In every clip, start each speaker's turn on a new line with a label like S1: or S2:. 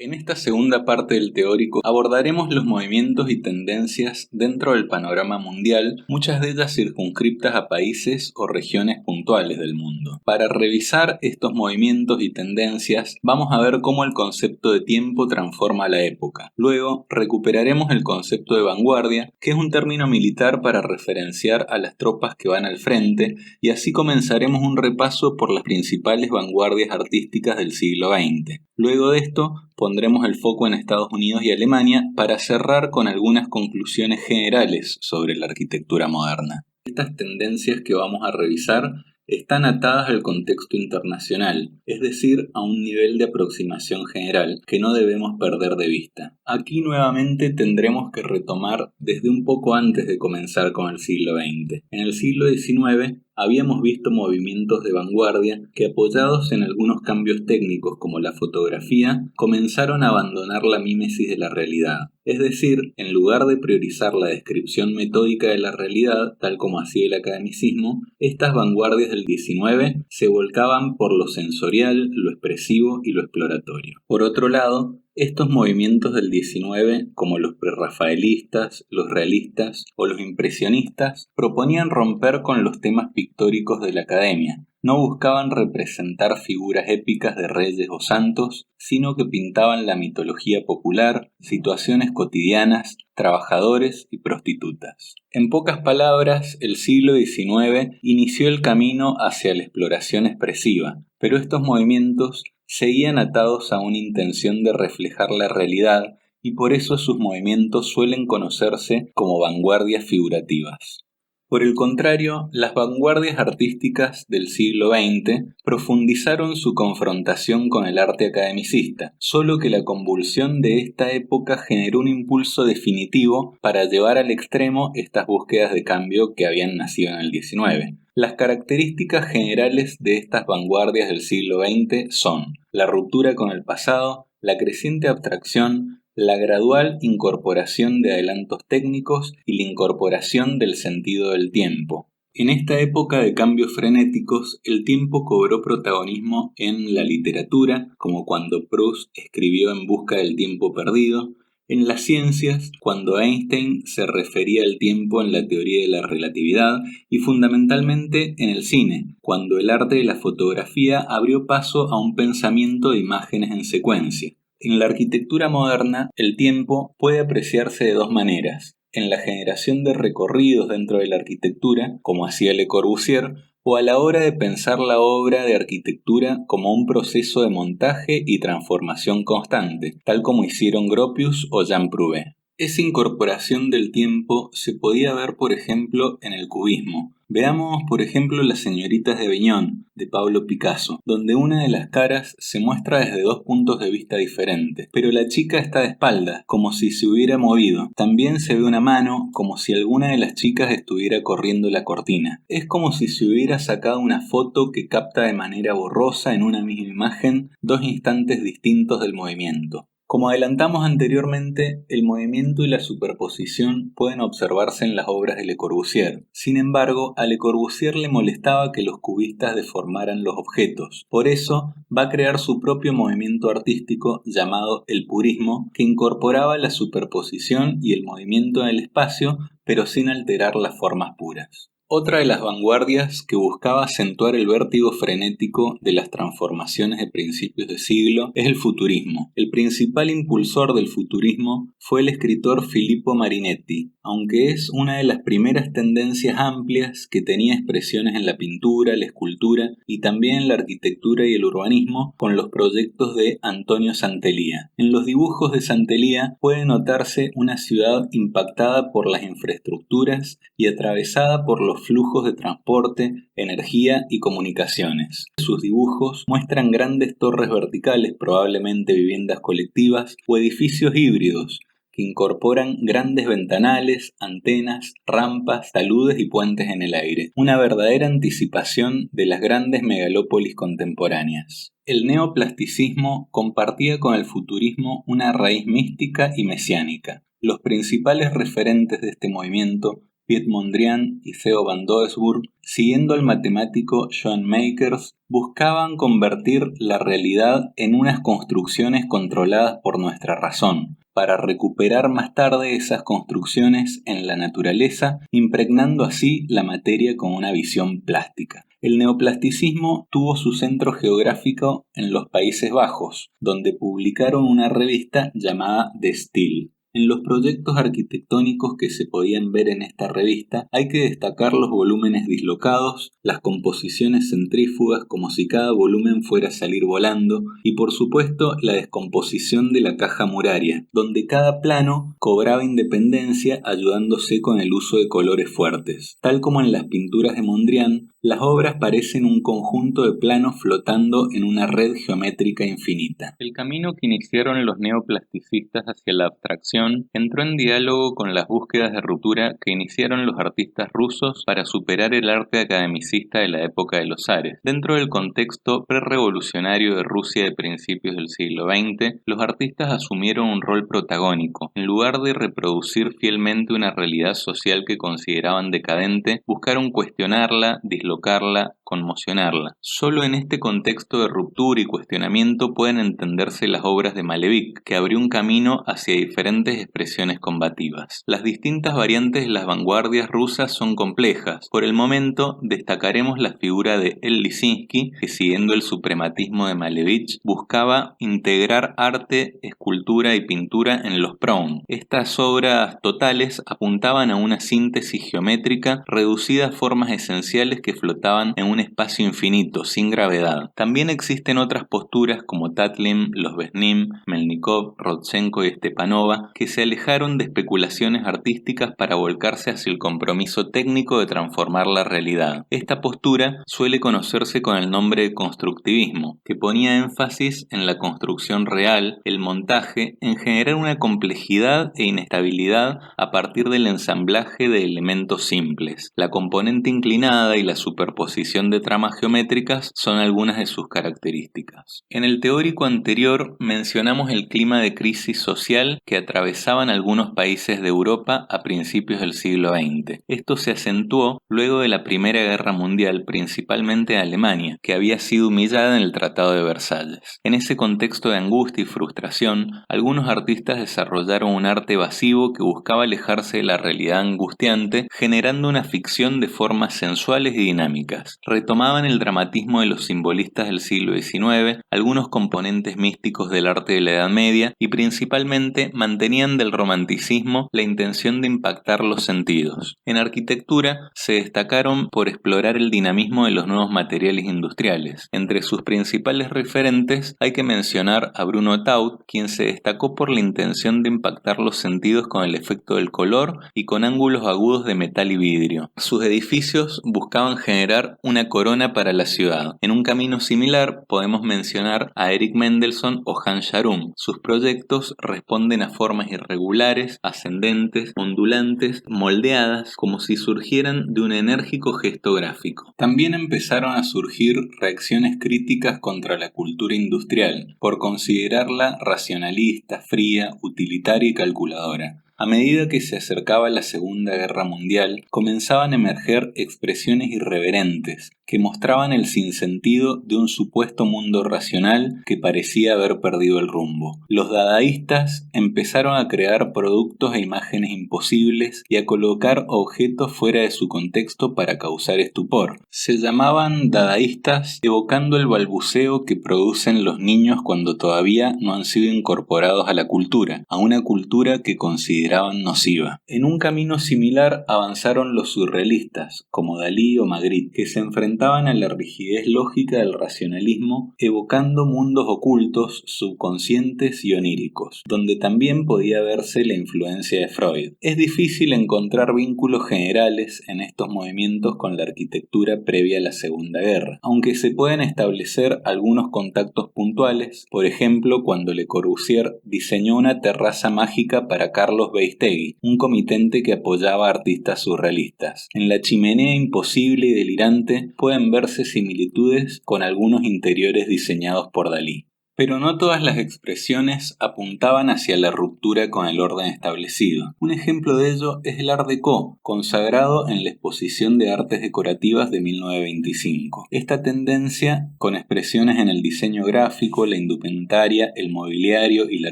S1: En esta segunda parte del teórico abordaremos los movimientos y tendencias dentro del panorama mundial, muchas de ellas circunscriptas a países o regiones puntuales del mundo. Para revisar estos movimientos y tendencias, vamos a ver cómo el concepto de tiempo transforma la época. Luego, recuperaremos el concepto de vanguardia, que es un término militar para referenciar a las tropas que van al frente, y así comenzaremos un repaso por las principales vanguardias artísticas del siglo XX. Luego de esto, pondremos el foco en Estados Unidos y Alemania para cerrar con algunas conclusiones generales sobre la arquitectura moderna. Estas tendencias que vamos a revisar están atadas al contexto internacional, es decir, a un nivel de aproximación general que no debemos perder de vista. Aquí nuevamente tendremos que retomar desde un poco antes de comenzar con el siglo XX. En el siglo XIX habíamos visto movimientos de vanguardia que, apoyados en algunos cambios técnicos como la fotografía, comenzaron a abandonar la mímesis de la realidad. Es decir, en lugar de priorizar la descripción metódica de la realidad, tal como hacía el academicismo, estas vanguardias del XIX se volcaban por lo sensorial, lo expresivo y lo exploratorio. Por otro lado, estos movimientos del XIX, como los prerrafaelistas, los realistas o los impresionistas, proponían romper con los temas pictóricos de la academia. No buscaban representar figuras épicas de reyes o santos, sino que pintaban la mitología popular, situaciones cotidianas, trabajadores y prostitutas. En pocas palabras, el siglo XIX inició el camino hacia la exploración expresiva, pero estos movimientos seguían atados a una intención de reflejar la realidad y por eso sus movimientos suelen conocerse como vanguardias figurativas. Por el contrario, las vanguardias artísticas del siglo XX profundizaron su confrontación con el arte academicista, solo que la convulsión de esta época generó un impulso definitivo para llevar al extremo estas búsquedas de cambio que habían nacido en el XIX. Las características generales de estas vanguardias del siglo XX son la ruptura con el pasado, la creciente abstracción, la gradual incorporación de adelantos técnicos y la incorporación del sentido del tiempo. En esta época de cambios frenéticos, el tiempo cobró protagonismo en la literatura, como cuando Proust escribió En busca del tiempo perdido, en las ciencias, cuando Einstein se refería al tiempo en la teoría de la relatividad, y fundamentalmente en el cine, cuando el arte de la fotografía abrió paso a un pensamiento de imágenes en secuencia. En la arquitectura moderna, el tiempo puede apreciarse de dos maneras: en la generación de recorridos dentro de la arquitectura, como hacía Le Corbusier, o a la hora de pensar la obra de arquitectura como un proceso de montaje y transformación constante, tal como hicieron Gropius o Jean Prouvé. Esa incorporación del tiempo se podía ver, por ejemplo, en el cubismo. Veamos, por ejemplo, Las señoritas de Aviñón, de Pablo Picasso, donde una de las caras se muestra desde dos puntos de vista diferentes, pero la chica está de espaldas, como si se hubiera movido. También se ve una mano, como si alguna de las chicas estuviera corriendo la cortina. Es como si se hubiera sacado una foto que capta de manera borrosa en una misma imagen dos instantes distintos del movimiento. Como adelantamos anteriormente, el movimiento y la superposición pueden observarse en las obras de Le Corbusier. Sin embargo, a Le Corbusier le molestaba que los cubistas deformaran los objetos. Por eso, va a crear su propio movimiento artístico llamado el purismo, que incorporaba la superposición y el movimiento en el espacio, pero sin alterar las formas puras. Otra de las vanguardias que buscaba acentuar el vértigo frenético de las transformaciones de principios de siglo es el futurismo. El principal impulsor del futurismo fue el escritor Filippo Marinetti, aunque es una de las primeras tendencias amplias que tenía expresiones en la pintura, la escultura y también en la arquitectura y el urbanismo con los proyectos de Antonio Santellía. En los dibujos de Santellía puede notarse una ciudad impactada por las infraestructuras y atravesada por los flujos de transporte, energía y comunicaciones. Sus dibujos muestran grandes torres verticales, probablemente viviendas colectivas o edificios híbridos, que incorporan grandes ventanales, antenas, rampas, taludes y puentes en el aire. Una verdadera anticipación de las grandes megalópolis contemporáneas. El neoplasticismo compartía con el futurismo una raíz mística y mesiánica. Los principales referentes de este movimiento Piet Mondrian y Theo van Doesburg, siguiendo al matemático Johan Makers, buscaban convertir la realidad en unas construcciones controladas por nuestra razón, para recuperar más tarde esas construcciones en la naturaleza, impregnando así la materia con una visión plástica. El neoplasticismo tuvo su centro geográfico en los Países Bajos, donde publicaron una revista llamada De Stijl. En los proyectos arquitectónicos que se podían ver en esta revista hay que destacar los volúmenes dislocados, las composiciones centrífugas como si cada volumen fuera a salir volando y por supuesto la descomposición de la caja muraria, donde cada plano cobraba independencia ayudándose con el uso de colores fuertes. Tal como en las pinturas de Mondrian, las obras parecen un conjunto de planos flotando en una red geométrica infinita. El camino que iniciaron los neoplasticistas hacia la abstracción entró en diálogo con las búsquedas de ruptura que iniciaron los artistas rusos para superar el arte academicista de la época de los zares. Dentro del contexto prerrevolucionario de Rusia de principios del siglo XX, los artistas asumieron un rol protagónico. En lugar de reproducir fielmente una realidad social que consideraban decadente, buscaron cuestionarla, dislocarla, conmocionarla. Solo en este contexto de ruptura y cuestionamiento pueden entenderse las obras de Malevich, que abrió un camino hacia diferentes expresiones combativas. Las distintas variantes de las vanguardias rusas son complejas. Por el momento, destacaremos la figura de El Lisinski, que siguiendo el suprematismo de Malevich, buscaba integrar arte, escultura y pintura en los Proun. Estas obras totales apuntaban a una síntesis geométrica reducida a formas esenciales que flotaban en un espacio infinito, sin gravedad. También existen otras posturas como Tatlin, los Besnim, Melnikov, Rodchenko y Stepanova, que se alejaron de especulaciones artísticas para volcarse hacia el compromiso técnico de transformar la realidad. Esta postura suele conocerse con el nombre de constructivismo, que ponía énfasis en la construcción real, el montaje, en generar una complejidad e inestabilidad a partir del ensamblaje de elementos simples. La componente inclinada y la superposición de tramas geométricas son algunas de sus características. En el teórico anterior mencionamos el clima de crisis social que atravesaban algunos países de Europa a principios del siglo XX. Esto se acentuó luego de la Primera Guerra Mundial, principalmente de Alemania, que había sido humillada en el Tratado de Versalles. En ese contexto de angustia y frustración, algunos artistas desarrollaron un arte evasivo que buscaba alejarse de la realidad angustiante, generando una ficción de formas sensuales y dinámicas. Retomaban el dramatismo de los simbolistas del siglo XIX, algunos componentes místicos del arte de la Edad Media y principalmente mantenían del romanticismo la intención de impactar los sentidos. En arquitectura se destacaron por explorar el dinamismo de los nuevos materiales industriales. Entre sus principales referentes hay que mencionar a Bruno Taut, quien se destacó por la intención de impactar los sentidos con el efecto del color y con ángulos agudos de metal y vidrio. Sus edificios buscaban generar una corona para la ciudad. En un camino similar podemos mencionar a Eric Mendelssohn o Hans Scharoun. Sus proyectos responden a formas irregulares, ascendentes, ondulantes, moldeadas, como si surgieran de un enérgico gesto gráfico. También empezaron a surgir reacciones críticas contra la cultura industrial, por considerarla racionalista, fría, utilitaria y calculadora. A medida que se acercaba la Segunda Guerra Mundial, comenzaban a emerger expresiones irreverentes que mostraban el sinsentido de un supuesto mundo racional que parecía haber perdido el rumbo. Los dadaístas empezaron a crear productos e imágenes imposibles y a colocar objetos fuera de su contexto para causar estupor. Se llamaban dadaístas evocando el balbuceo que producen los niños cuando todavía no han sido incorporados a la cultura, a una cultura que consideraban nociva. En un camino similar avanzaron los surrealistas, como Dalí o Magritte, que se enfrentaban a la rigidez lógica del racionalismo, evocando mundos ocultos, subconscientes y oníricos, donde también podía verse la influencia de Freud. Es difícil encontrar vínculos generales en estos movimientos con la arquitectura previa a la Segunda Guerra, aunque se pueden establecer algunos contactos puntuales, por ejemplo cuando Le Corbusier diseñó una terraza mágica para Carlos Beistegui, un comitente que apoyaba a artistas surrealistas. En la chimenea imposible y delirante pueden verse similitudes con algunos interiores diseñados por Dalí. Pero no todas las expresiones apuntaban hacia la ruptura con el orden establecido. Un ejemplo de ello es el Art Deco, consagrado en la Exposición de Artes Decorativas de 1925. Esta tendencia, con expresiones en el diseño gráfico, la indumentaria, el mobiliario y la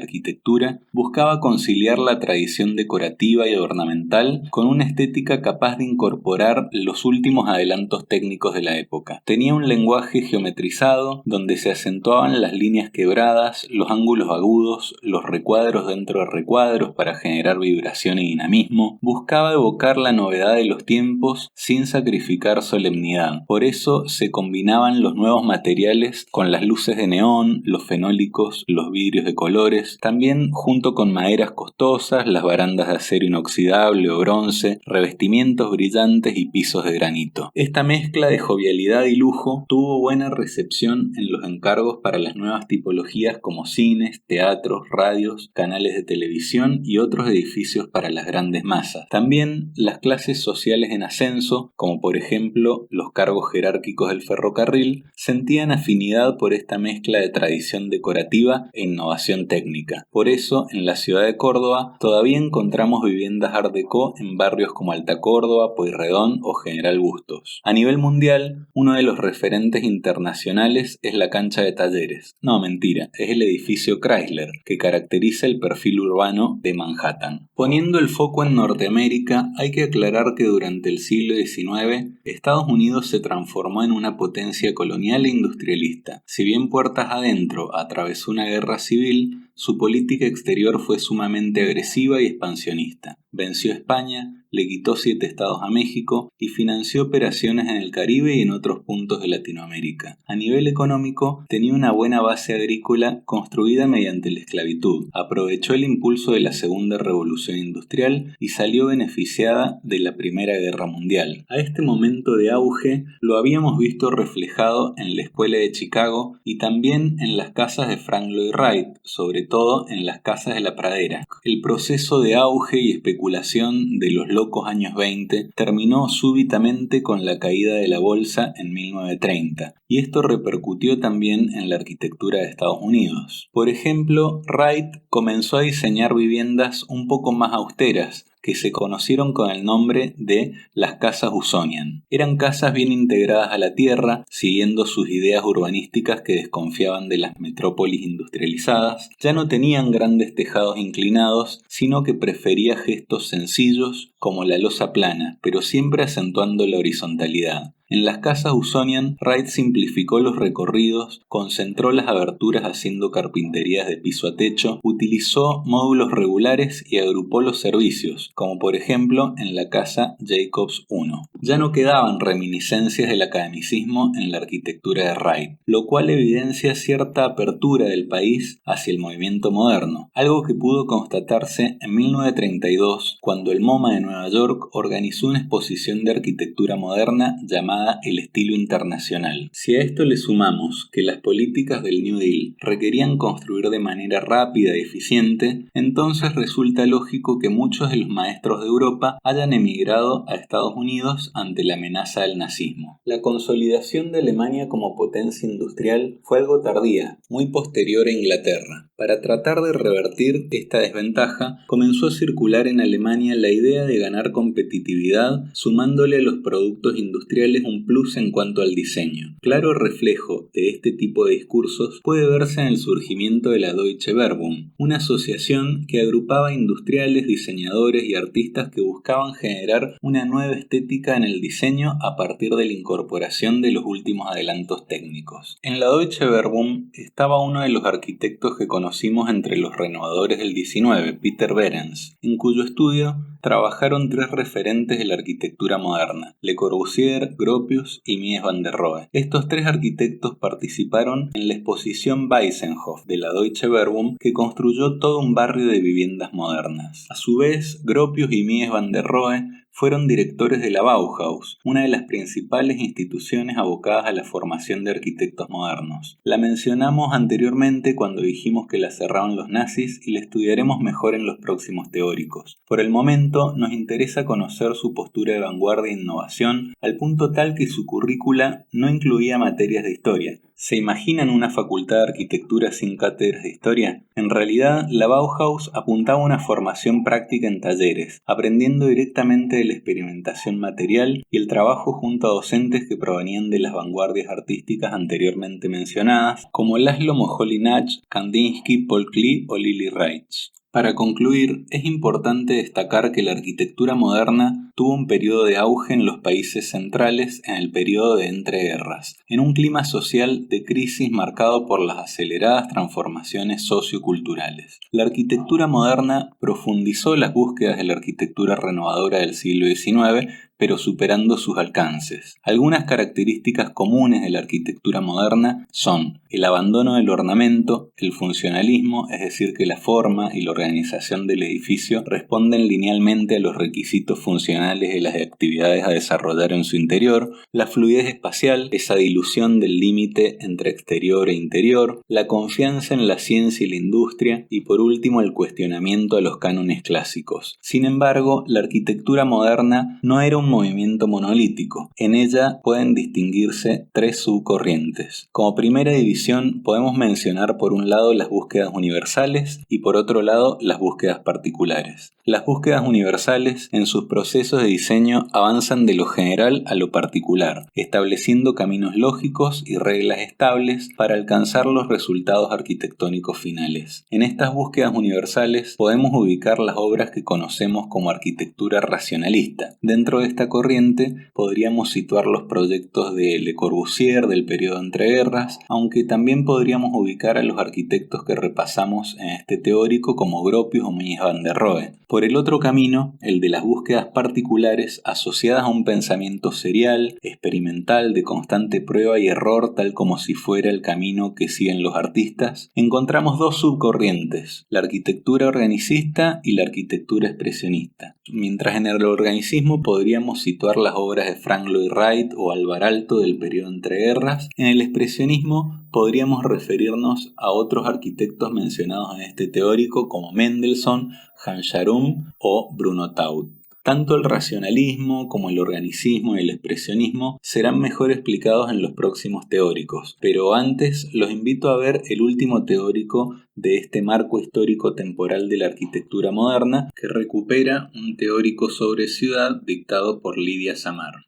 S1: arquitectura, buscaba conciliar la tradición decorativa y ornamental con una estética capaz de incorporar los últimos adelantos técnicos de la época. Tenía un lenguaje geometrizado donde se acentuaban las líneas quebradas, los ángulos agudos, los recuadros dentro de recuadros para generar vibración y dinamismo. Buscaba evocar la novedad de los tiempos sin sacrificar solemnidad. Por eso se combinaban los nuevos materiales con las luces de neón, los fenólicos, los vidrios de colores, también junto con maderas costosas, las barandas de acero inoxidable o bronce, revestimientos brillantes y pisos de granito. Esta mezcla de jovialidad y lujo tuvo buena recepción en los encargos para las nuevas tipologías como cines, teatros, radios, canales de televisión y otros edificios para las grandes masas. También las clases sociales en ascenso, como por ejemplo los cargos jerárquicos del ferrocarril, sentían afinidad por esta mezcla de tradición decorativa e innovación técnica. Por eso, en la ciudad de Córdoba todavía encontramos viviendas Art Deco en barrios como Alta Córdoba, Pueyrredón o General Bustos. A nivel mundial, uno de los referentes internacionales es la cancha de Talleres. No, mentira, es el edificio Chrysler, que caracteriza el perfil urbano de Manhattan. Poniendo el foco en Norteamérica, hay que aclarar que durante el siglo XIX, Estados Unidos se transformó en una potencia colonial e industrialista. Si bien puertas adentro atravesó una guerra civil, su política exterior fue sumamente agresiva y expansionista. Venció a España, le quitó 7 estados a México y financió operaciones en el Caribe y en otros puntos de Latinoamérica. A nivel económico, tenía una buena base agrícola construida mediante la esclavitud. Aprovechó el impulso de la Segunda Revolución Industrial y salió beneficiada de la Primera Guerra Mundial. A este momento de auge lo habíamos visto reflejado en la Escuela de Chicago y también en las casas de Frank Lloyd Wright, sobre todo en las casas de la pradera. El proceso de auge y especulación de los locos años 20 terminó súbitamente con la caída de la bolsa en 1930, y esto repercutió también en la arquitectura de Estados Unidos. Por ejemplo, Wright comenzó a diseñar viviendas un poco más austeras, que se conocieron con el nombre de las casas Usonian. Eran casas bien integradas a la tierra, siguiendo sus ideas urbanísticas que desconfiaban de las metrópolis industrializadas. Ya no tenían grandes tejados inclinados, sino que prefería gestos sencillos como la losa plana, pero siempre acentuando la horizontalidad. En las casas Usonian, Wright simplificó los recorridos, concentró las aberturas haciendo carpinterías de piso a techo, utilizó módulos regulares y agrupó los servicios, como por ejemplo en la casa Jacobs I. Ya no quedaban reminiscencias del academicismo en la arquitectura de Wright, lo cual evidencia cierta apertura del país hacia el movimiento moderno, algo que pudo constatarse en 1932 cuando el MoMA de Nueva York organizó una exposición de arquitectura moderna llamada el estilo internacional. Si a esto le sumamos que las políticas del New Deal requerían construir de manera rápida y eficiente, entonces resulta lógico que muchos de los maestros de Europa hayan emigrado a Estados Unidos ante la amenaza del nazismo. La consolidación de Alemania como potencia industrial fue algo tardía, muy posterior a Inglaterra. Para tratar de revertir esta desventaja, comenzó a circular en Alemania la idea de ganar competitividad sumándole a los productos industriales un plus en cuanto al diseño. Claro reflejo de este tipo de discursos puede verse en el surgimiento de la Deutsche Werbung, una asociación que agrupaba industriales, diseñadores y artistas que buscaban generar una nueva estética en el diseño a partir de la incorporación de los últimos adelantos técnicos. En la Deutsche Werbung estaba uno de los arquitectos que conocimos entre los renovadores del 19, Peter Behrens, en cuyo estudio trabajaron 3 referentes de la arquitectura moderna: Le Corbusier, Gropius y Mies van der Rohe. Estos 3 arquitectos participaron en la exposición Weissenhof de la Deutsche Werbung, que construyó todo un barrio de viviendas modernas. A su vez, Gropius y Mies van der Rohe fueron directores de la Bauhaus, una de las principales instituciones abocadas a la formación de arquitectos modernos. La mencionamos anteriormente cuando dijimos que la cerraron los nazis y la estudiaremos mejor en los próximos teóricos. Por el momento, nos interesa conocer su postura de vanguardia e innovación, al punto tal que su currícula no incluía materias de historia, ¿Se imaginan una facultad de arquitectura sin cátedras de historia? En realidad, la Bauhaus apuntaba a una formación práctica en talleres, aprendiendo directamente de la experimentación material y el trabajo junto a docentes que provenían de las vanguardias artísticas anteriormente mencionadas, como Laszlo Moholy-Nagy, Kandinsky, Paul Klee o Lily Reitz. Para concluir, es importante destacar que la arquitectura moderna tuvo un periodo de auge en los países centrales en el periodo de entreguerras, en un clima social de crisis marcado por las aceleradas transformaciones socioculturales. La arquitectura moderna profundizó las búsquedas de la arquitectura renovadora del siglo XIX, pero superando sus alcances. Algunas características comunes de la arquitectura moderna son el abandono del ornamento, el funcionalismo, es decir, que la forma y la organización del edificio responden linealmente a los requisitos funcionales de las actividades a desarrollar en su interior, la fluidez espacial, esa dilución del límite entre exterior e interior, la confianza en la ciencia y la industria y por último el cuestionamiento a los cánones clásicos. Sin embargo, la arquitectura moderna no era un movimiento monolítico. En ella pueden distinguirse tres subcorrientes. Como primera división podemos mencionar por un lado las búsquedas universales y por otro lado las búsquedas particulares. Las búsquedas universales en sus procesos de diseño avanzan de lo general a lo particular, estableciendo caminos lógicos y reglas estables para alcanzar los resultados arquitectónicos finales. En estas búsquedas universales podemos ubicar las obras que conocemos como arquitectura racionalista. Dentro de esta corriente podríamos situar los proyectos de Le Corbusier del periodo entreguerras, aunque también podríamos ubicar a los arquitectos que repasamos en este teórico como Gropius o Mies van der Rohe. Por el otro camino, el de las búsquedas particulares asociadas a un pensamiento serial, experimental, de constante prueba y error, tal como si fuera el camino que siguen los artistas, encontramos dos subcorrientes, la arquitectura organicista y la arquitectura expresionista. Mientras en el organicismo podríamos situar las obras de Frank Lloyd Wright o Alvar Aalto del periodo entreguerras, en el expresionismo podríamos referirnos a otros arquitectos mencionados en este teórico como Mendelssohn, Hans Scharoun o Bruno Taut. Tanto el racionalismo como el organicismo y el expresionismo serán mejor explicados en los próximos teóricos, pero antes los invito a ver el último teórico de este marco histórico temporal de la arquitectura moderna que recupera un teórico sobre ciudad dictado por Lydia Samar.